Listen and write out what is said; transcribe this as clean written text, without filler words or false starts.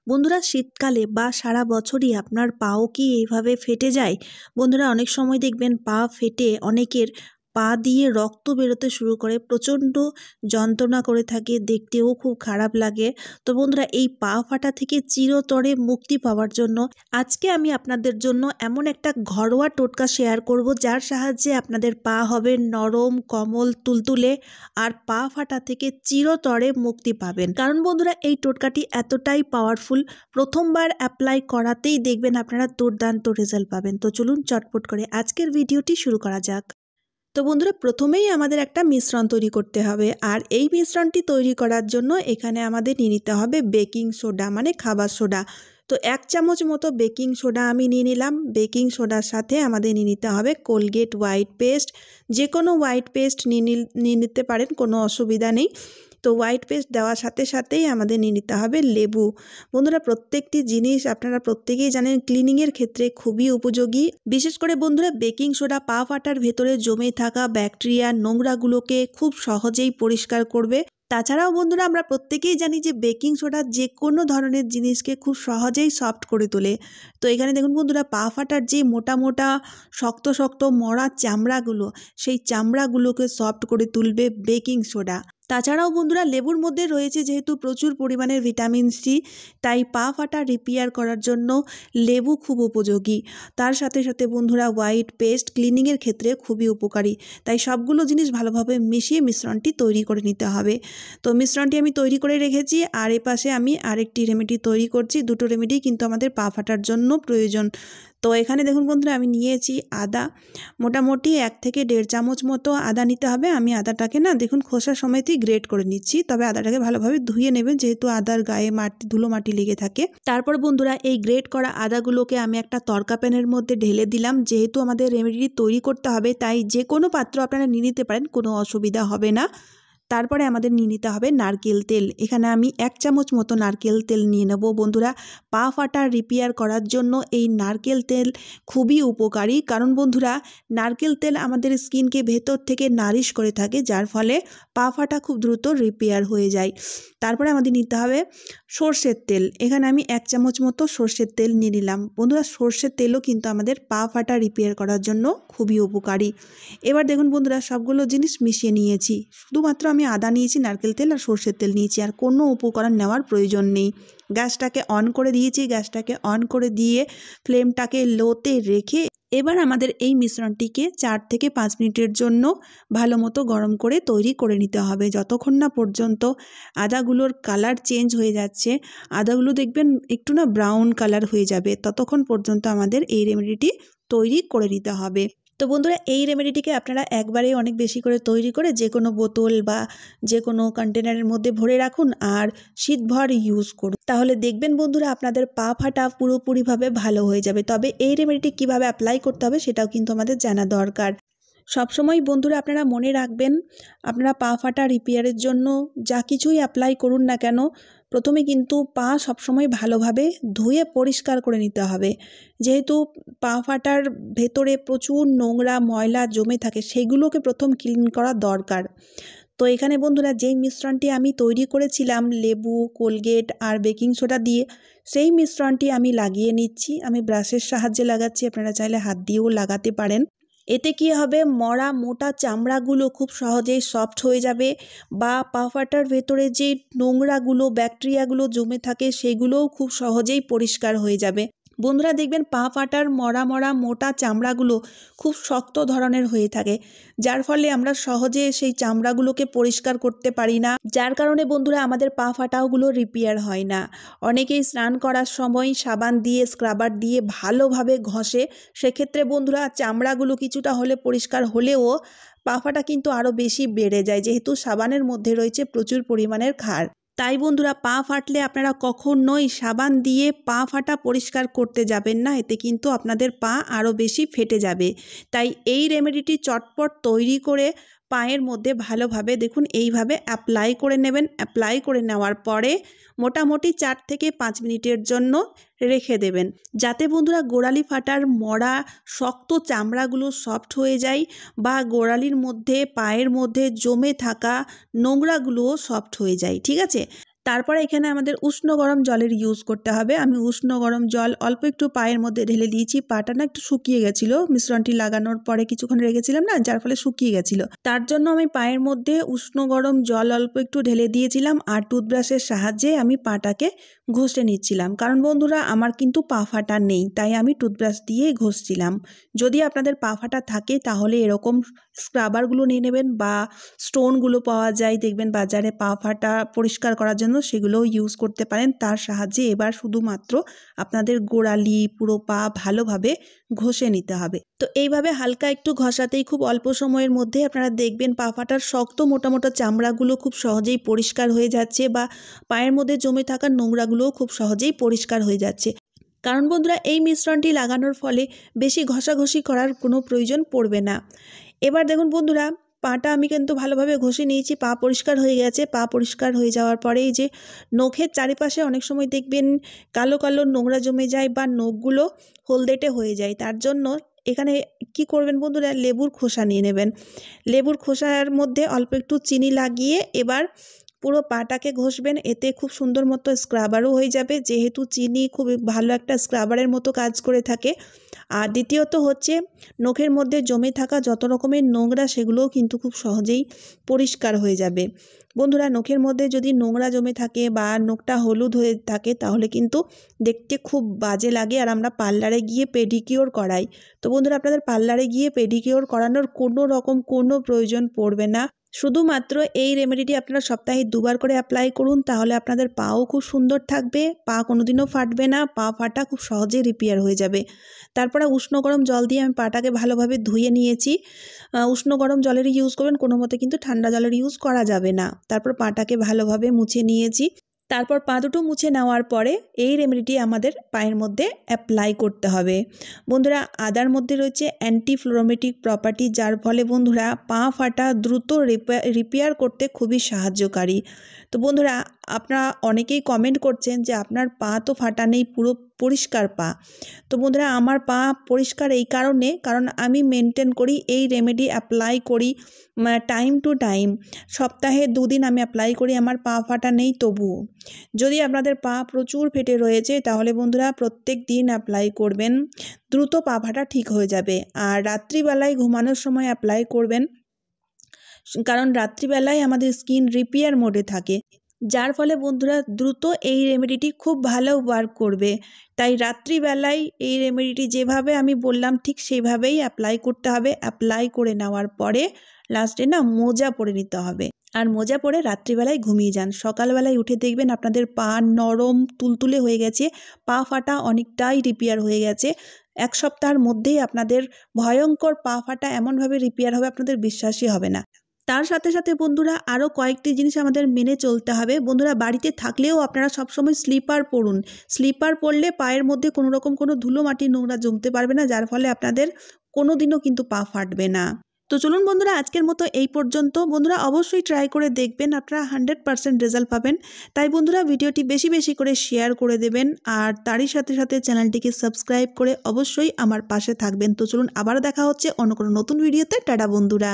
বন্ধুরা শীতকালে বা সারা বছরই আপনার পাও কি এইভাবে ফেটে যায়? বন্ধুরা অনেক সময় দেখবেন পা ফেটে অনেকের পা দিয়ে রক্ত বেরোতে শুরু করে, প্রচণ্ড যন্ত্রণা করে থাকে, দেখতেও খুব খারাপ লাগে। তো বন্ধুরা এই পা ফাটা থেকে চিরতরে মুক্তি পাওয়ার জন্য আজকে আমি আপনাদের জন্য এমন একটা ঘরোয়া টোটকা শেয়ার করব, যার সাহায্যে আপনাদের পা হবে নরম, কোমল, তুলতুলে আর পা ফাটা থেকে চিরতরে মুক্তি পাবেন। কারণ বন্ধুরা এই টোটকাটি এতটাই পাওয়ারফুল, প্রথমবার অ্যাপ্লাই করাতেই দেখবেন আপনারা দুর্দান্ত রেজাল্ট পাবেন। তো চলুন চটপট করে আজকের ভিডিওটি শুরু করা যাক। তো বন্ধুরা প্রথমেই আমাদের একটা মিশ্রণ তৈরি করতে হবে, আর এই মিশ্রণটি তৈরি করার জন্য এখানে আমাদের নিয়ে নিতে হবে বেকিং সোডা, মানে খাবার সোডা। তো 1 চামচ মতো বেকিং সোডা আমি নিয়ে নিলাম। বেকিং সোডার সাথে আমাদের নিয়ে নিতে হবে কোলগেট হোয়াইট পেস্ট। যে কোনো হোয়াইট পেস্ট নিয়ে নিতে পারেন, কোনো অসুবিধা নেই। তো হোয়াইট পেস্ট দেওয়ার সাথে সাথেই আমাদের নিয়ে নিতে হবে লেবু। বন্ধুরা প্রত্যেকটি জিনিস আপনারা প্রত্যেকেই জানেন ক্লিনিংয়ের ক্ষেত্রে খুবই উপযোগী। বিশেষ করে বন্ধুরা বেকিং সোডা পা ফাটার ভেতরে জমে থাকা ব্যাকটেরিয়া নোংরাগুলোকে খুব সহজেই পরিষ্কার করবে। তাছাড়াও বন্ধুরা আমরা প্রত্যেকেই জানি যে বেকিং সোডা যে কোনো ধরনের জিনিসকে খুব সহজেই সফট করে তোলে। তো এখানে দেখুন বন্ধুরা পা ফাটার যে মোটা মোটা শক্ত শক্ত মরা চামড়াগুলো, সেই চামড়াগুলোকে সফট করে তুলবে বেকিং সোডা। তাছাড়াও বন্ধুরা লেবুর মধ্যে রয়েছে যেহেতু প্রচুর পরিমাণে ভিটামিন সি, তাই পা ফাটা রিপেয়ার করার জন্য লেবু খুব উপযোগী। তার সাথে সাথে বন্ধুরা হোয়াইট পেস্ট ক্লিনিংয়ের ক্ষেত্রে খুবই উপকারী। তাই সবগুলো জিনিস ভালোভাবে মিশিয়ে মিশ্রণটি তৈরি করে নিতে হবে। তো মিশ্রণটি আমি তৈরি করে রেখেছি, আর এপাশে আমি আরেকটি রেমেডি তৈরি করছি। দুটো রেমেডি কিন্তু আমাদের পা ফাটার জন্য প্রয়োজন। তো এখানে দেখুন বন্ধুরা আমি নিয়েছি আদা, মোটামুটি 1 থেকে 1.5 চামচ মতো আদা নিতে হবে। আমি আদাটাকে দেখুন খোসা সমেতই গ্রেট করে নিচ্ছি, তবে আদাটাকে ভালোভাবে ধুয়ে নেবেন যেহেতু আদার গায়ে ধুলো মাটি লেগে থাকে। তারপর বন্ধুরা এই গ্রেট করা আদাগুলোকে আমি একটা তরকা প্যানের মধ্যে ঢেলে দিলাম। যেহেতু আমাদের রেমেডিটি তৈরি করতে হবে তাই যে কোনো পাত্র আপনারা নিয়ে নিতে পারেন, কোনো অসুবিধা হবে না। তারপরে আমাদের নিয়ে নিতে হবে নারকেল তেল। এখানে আমি 1 চামচ মতো নারকেল তেল নিয়ে নেব। বন্ধুরা পা ফাটা রিপেয়ার করার জন্য এই নারকেল তেল খুবই উপকারী, কারণ বন্ধুরা নারকেল তেল আমাদের স্কিনকে ভেতর থেকে নারিশ করে থাকে, যার ফলে পা ফাটা খুব দ্রুত রিপেয়ার হয়ে যায়। তারপরে আমাদের নিতে হবে সর্ষের তেল। এখানে আমি 1 চামচ মতো সর্ষের তেল নিয়ে নিলাম। বন্ধুরা সর্ষের তেলও কিন্তু আমাদের পা ফাটা রিপেয়ার করার জন্য খুবই উপকারী। এবার দেখুন বন্ধুরা সবগুলো জিনিস মিশিয়ে নিয়েছি। শুধুমাত্র আমি আদা নিয়েছি, নারকেল তেল আর সর্ষের তেল নিয়েছি, আর কোনো উপকরণ নেওয়ার প্রয়োজন নেই। গ্যাসটাকে অন করে দিয়েছি। গ্যাসটাকে অন করে দিয়ে ফ্লেমটাকে লোতে রেখে এবার আমাদের এই মিশ্রণটিকে 4 থেকে 5 মিনিটের জন্য ভালো মতো গরম করে তৈরি করে নিতে হবে, যতক্ষণ না পর্যন্ত আদাগুলোর কালার চেঞ্জ হয়ে যাচ্ছে। আদাগুলো দেখবেন একটু ব্রাউন কালার হয়ে যাবে, ততক্ষণ পর্যন্ত আমাদের এই রেমেডিটি তৈরি করে নিতে হবে। তো বন্ধুরা এই রেমেডিটিকে আপনারা একবারে অনেক বেশি করে তৈরি করে যে কোনো বোতল বা যে কোনো কন্টেনারের মধ্যে ভরে রাখুন আর শীতভর ইউজ করুন। তাহলে দেখবেন বন্ধুরা আপনাদের পা ফাটা পুরোপুরিভাবে ভালো হয়ে যাবে। তবে এই রেমেডিটি কিভাবে অ্যাপ্লাই করতে হবে সেটাও কিন্তু আমাদের জানা দরকার। সবসময় বন্ধুরা আপনারা মনে রাখবেন, আপনারা পা ফাটা রিপেয়ারের জন্য যা কিছুই অ্যাপ্লাই করুন না কেন, প্রথমে কিন্তু পা সবসময় ভালোভাবে ধুয়ে পরিষ্কার করে নিতে হবে। যেহেতু পা ফাটার ভেতরে প্রচুর নোংরা ময়লা জমে থাকে, সেগুলোকে প্রথম ক্লিন করা দরকার। তো এখানে বন্ধুরা যেই মিশ্রণটি আমি তৈরি করেছিলাম লেবু, কোলগেট আর বেকিং সোডা দিয়ে, সেই মিশ্রণটি আমি লাগিয়ে নিচ্ছি। আমি ব্রাশের সাহায্যে লাগাচ্ছি, আপনারা চাইলে হাত দিয়েও লাগাতে পারেন। এতে কি হবে, মরা মোটা চামড়াগুলো খুব সহজেই সফট হয়ে যাবে, বা পা ফাটার ভেতরে যে নোংরাগুলো ব্যাকটেরিয়াগুলো জমে থাকে সেগুলোও খুব সহজেই পরিষ্কার হয়ে যাবে। বন্ধুরা দেখবেন পা ফাটার মরা মোটা চামড়াগুলো খুব শক্ত ধরনের হয়ে থাকে, যার ফলে আমরা সহজে সেই চামড়াগুলোকে পরিষ্কার করতে পারি না, যার কারণে বন্ধুরা আমাদের পা ফাটাগুলো রিপেয়ার হয় না। অনেকেই স্নান করার সময় সাবান দিয়ে স্ক্রাবার দিয়ে ভালোভাবে ঘষে, সেক্ষেত্রে বন্ধুরা চামড়াগুলো কিছুটা হলে পরিষ্কার হলেও পা ফাটা কিন্তু আরও বেশি বেড়ে যায়, যেহেতু সাবানের মধ্যে রয়েছে প্রচুর পরিমাণের ক্ষার। তাই বন্ধুরা পা ফাটলে আপনারা কখনোই সাবান দিয়ে পা ফাটা পরিষ্কার করতে যাবেন না, এতে কিন্তু আপনাদের পা আরও বেশি ফেটে যাবে। তাই এই রেমেডিটি চটপট তৈরি করে পায়ের মধ্যে ভালোভাবে দেখুন এইভাবে অ্যাপ্লাই করে নেবেন। অ্যাপ্লাই করে নেওয়ার পরে মোটামুটি 4 থেকে 5 মিনিটের জন্য রেখে দেবেন, যাতে বন্ধুরা গোড়ালি ফাটার মরা শক্ত চামড়াগুলো সফট হয়ে যায়, বা গোড়ালির মধ্যে পায়ের মধ্যে জমে থাকা নোংরাগুলোও সফট হয়ে যায়। ঠিক আছে, তারপরে এখানে আমাদের উষ্ণ গরম জলের ইউজ করতে হবে। আমি উষ্ণ গরম জল অল্প একটু পায়ের মধ্যে ঢেলে দিয়েছি। পাটা না একটু শুকিয়ে গেছিলো, মিশ্রণটি লাগানোর পরে কিছুক্ষণ রেখেছিলাম না, যার ফলে শুকিয়ে গেছিলো। তার জন্য আমি পায়ের মধ্যে উষ্ণ গরম জল অল্প একটু ঢেলে দিয়েছিলাম আর টুথব্রাশের সাহায্যে আমি পাটাকে ঘষে নিচ্ছিলাম। কারণ বন্ধুরা আমার কিন্তু পা ফাটা নেই, তাই আমি টুথব্রাশ দিয়ে ঘষছিলাম। যদি আপনাদের পা ফাটা থাকে তাহলে এরকম স্ক্রাবারগুলো নিয়ে নেবেন, বা স্টোনগুলো পাওয়া যায় দেখবেন বাজারে পা ফাটা পরিষ্কার করার জন্য, সেগুলোও ইউজ করতে পারেন। তার সাহায্যে এবার শুধুমাত্র আপনাদের গোড়ালি পুরো পা ভালোভাবে ঘষে নিতে হবে। তো এইভাবে হালকা একটু ঘষাতেই খুব অল্প সময়ের মধ্যে আপনারা দেখবেন পা ফাটার শক্ত মোটা মোটা চামড়াগুলো খুব সহজেই পরিষ্কার হয়ে যাচ্ছে, বা পায়ের মধ্যে জমে থাকা নোংরাগুলোও খুব সহজেই পরিষ্কার হয়ে যাচ্ছে। কারণ বন্ধুরা এই মিশ্রণটি লাগানোর ফলে বেশি ঘষাঘষি করার কোনো প্রয়োজন পড়বে না। এবার দেখুন বন্ধুরা, পাটা আমি কিন্তু ভালোভাবে ঘষে নিয়েছি, পা পরিষ্কার হয়ে গেছে। পা পরিষ্কার হয়ে যাওয়ার পরে এই যে নখের চারিপাশে অনেক সময় দেখবেন কালো কালো নোংরা জমে যায় বা নখগুলো হলদেটে হয়ে যায়। তার জন্য এখানে কি করবেন বন্ধুরা, লেবুর খোসা নিয়ে নেবেন। লেবুর খোসার মধ্যে অল্প একটু চিনি লাগিয়ে এবার পুরো পাটাকে ঘষবেন। এতে খুব সুন্দর মতো স্ক্রাবারও হয়ে যাবে, যেহেতু চিনি খুব ভালো একটা স্ক্রাবারের মতো কাজ করে থাকে। আর দ্বিতীয়ত হচ্ছে নখের মধ্যে জমে থাকা যত রকমের নোংরা সেগুলোও কিন্তু খুব সহজেই পরিষ্কার হয়ে যাবে। বন্ধুরা নখের মধ্যে যদি নোংরা জমে থাকে বা নখটা হলুদ হয়ে থাকে তাহলে কিন্তু দেখতে খুব বাজে লাগে, আর আমরা পার্লারে গিয়ে পেডিকিওর করাই। তো বন্ধুরা আপনাদের পার্লারে গিয়ে পেডিকিওর করানোর কোনো রকম কোনো প্রয়োজন পড়বে না। শুধুমাত্র এই রেমেডিটি আপনারা সপ্তাহে 2 বার করে অ্যাপ্লাই করুন, তাহলে আপনাদের পাও খুব সুন্দর থাকবে, পা কোনোদিনও ফাটবে না, পা ফাটা খুব সহজেই রিপেয়ার হয়ে যাবে। তারপরে উষ্ণ গরম জল দিয়ে আমি পাটাকে ভালোভাবে ধুয়ে নিয়েছি। উষ্ণ গরম জলেরই ইউজ করবেন, কোনো মতে কিন্তু ঠান্ডা জলের ইউজ করা যাবে না। তারপর পাটাকে ভালোভাবে মুছে নিয়েছি। তারপর পা দুটো মুছে নেওয়ার পরে এই রেমেডিটি আমাদের পায়ের মধ্যে অ্যাপ্লাই করতে হবে। বন্ধুরা আদার মধ্যে রয়েছে অ্যান্টিফ্লোমেটিক প্রপার্টি, যার ফলে বন্ধুরা পা ফাটা দ্রুত রিপেয়ার করতে খুবই সাহায্যকারী। তো বন্ধুরা আপনারা অনেকেই কমেন্ট করছেন যে আপনার পা তো ফাটা নেই, পুরো পরিষ্কার পা। তো বন্ধুরা আমার পা পরিষ্কার এই কারণে, কারণ আমি মেনটেন করি, এই রেমেডি অ্যাপ্লাই করি টাইম টু টাইম। সপ্তাহে 2 দিন আমি অ্যাপ্লাই করি, আমার পা ফাটা নেই তবুও। যদি আপনাদের পা প্রচুর ফেটে রয়েছে তাহলে বন্ধুরা প্রত্যেক দিন অ্যাপ্লাই করবেন, দ্রুত পা ফাটা ঠিক হয়ে যাবে। আর রাত্রিবেলায় ঘুমানোর সময় অ্যাপ্লাই করবেন, কারণ রাত্রিবেলায় আমাদের স্কিন রিপেয়ার মোডে থাকে, যার ফলে বন্ধুরা দ্রুত এই রেমেডিটি খুব ভালো ওয়ার্ক করবে। তাই রাত্রিবেলায় এই রেমেডিটি যেভাবে আমি বললাম ঠিক সেভাবেই অ্যাপ্লাই করতে হবে। অ্যাপ্লাই করে নেওয়ার পরে লাস্টে না মোজা পরে নিতে হবে, আর মোজা পরে রাত্রিবেলায় ঘুমিয়ে যান। সকালবেলায় উঠে দেখবেন আপনাদের পা নরম তুলতুলে হয়ে গেছে, পা ফাটা অনেকটাই রিপেয়ার হয়ে গেছে। 1 সপ্তাহের মধ্যেই আপনাদের ভয়ঙ্কর পা ফাটা এমনভাবে রিপেয়ার হবে আপনাদের বিশ্বাসই হবে না। তার সাথে সাথে বন্ধুরা আরও কয়েকটি জিনিস আমাদের মেনে চলতে হবে। বন্ধুরা বাড়িতে থাকলেও আপনারা সবসময় স্লিপার পরুন। স্লিপার পরলে পায়ের মধ্যে কোনো রকম কোনো ধুলো মাটি নোংরা জমতে পারবে না, যার ফলে আপনাদের কোনো দিনও কিন্তু পা ফাটবে না। তো চলুন বন্ধুরা আজকের মতো এই পর্যন্ত। বন্ধুরা অবশ্যই ট্রাই করে দেখবেন, আপনারা 100% রেজাল্ট পাবেন। তাই বন্ধুরা ভিডিওটি বেশি বেশি করে শেয়ার করে দেবেন, আর তারই সাথে সাথে চ্যানেলটিকে সাবস্ক্রাইব করে অবশ্যই আমার পাশে থাকবেন। তো চলুন আবার দেখা হচ্ছে অন্য কোনো নতুন ভিডিওতে। টাটা বন্ধুরা।